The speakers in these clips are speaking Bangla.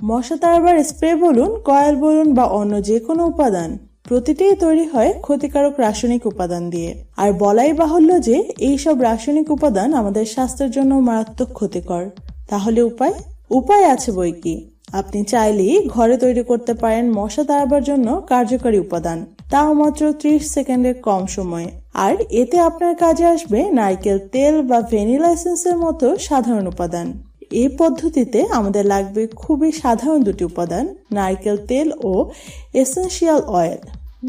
মশা তাড়াবার স্প্রে বলুন, কয়েল বলুন বা অন্য যে কোনো উপাদান, প্রতিটি তৈরি হয় ক্ষতিকারক রাসায়নিক উপাদান দিয়ে। আর বলাই বাহুল্য যে এইসব রাসায়নিক উপাদান আমাদের স্বাস্থ্যের জন্য মারাত্মক ক্ষতিকর। তাহলে উপায় আছে বই কি। আপনি চাইলেই ঘরে তৈরি করতে পারেন মশা তাড়াবার জন্য কার্যকরী উপাদান, তাও মাত্র 30 সেকেন্ডের কম সময়ে। আর এতে আপনার কাজে আসবে নারকেল তেল বা ভ্যানিলা এসেন্সের মতো সাধারণ উপাদান। এই পদ্ধতিতে আমাদের লাগবে খুবই সাধারণ দুটি উপাদান, নারকেল তেল ও এসেনশিয়াল অয়েল।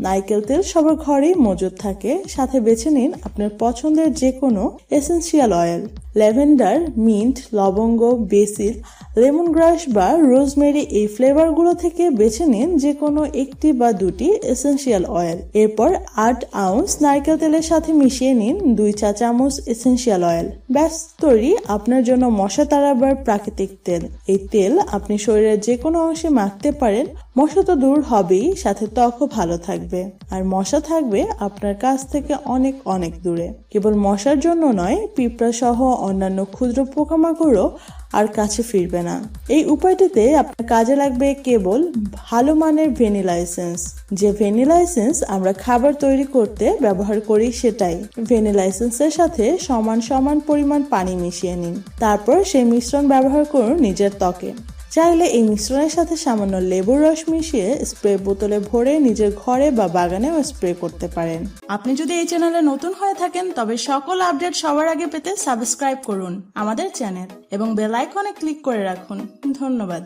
নারকেল তেল সবার ঘরেই মজুদ থাকে, সাথে বেছে নিন আপনার পছন্দের যে কোনো এসেনশিয়াল অয়েল। ল্যাভেন্ডার, মিন্ট, লবঙ্গ, বেসিল, লেমন গ্রাস বা রোজমেরি এই ফ্লেভারগুলো থেকে বেছে নিন যে কোনো একটি বা দুটি এসেনশিয়াল অয়েল। এরপর 8 আউন্স নারকেল তেলের সাথে মিশিয়ে নিন 2 চা চামচ এসেনশিয়াল অয়েল। ব্যাস তৈরি আপনার জন্য মশা তাড়াবার প্রাকৃতিক তেল। এই তেল আপনি শরীরের যে কোনো অংশে মাখতে পারেন, মশা তো দূর হবেই, সাথে ত্বকও ভালো থাকবে। আর মশা থাকবে আপনার কাছ থেকে অনেক অনেক দূরে। কেবল মশার জন্য নয়, পিঁপড়া সহ অন্যান্য ক্ষুদ্র পোকামাকড়ও আর কাছে ফিরবে না। এই উপায়টিতে আপনার কাজে লাগবে কেবল ভালো মানের ভ্যানিলা এসেন্স। যে ভ্যানিলা এসেন্স আমরা খাবার তৈরি করতে ব্যবহার করি সেটাই। ভ্যানিলা এসেন্সের সাথে সমান সমান পরিমাণ পানি মিশিয়ে নিন। তারপর সেই মিশ্রণ ব্যবহার করুন নিজের ত্বকে। চাইলে এই মিশ্রণের সাথে সামান্য লেবুর রস মিশিয়ে স্প্রে বোতলে ভরে নিজের ঘরে বা বাগানেও স্প্রে করতে পারেন। আপনি যদি এই চ্যানেলে নতুন হয়ে থাকেন তবে সকল আপডেট সবার আগে পেতে সাবস্ক্রাইব করুন আমাদের চ্যানেল এবং বেল আইকনে ক্লিক করে রাখুন। ধন্যবাদ।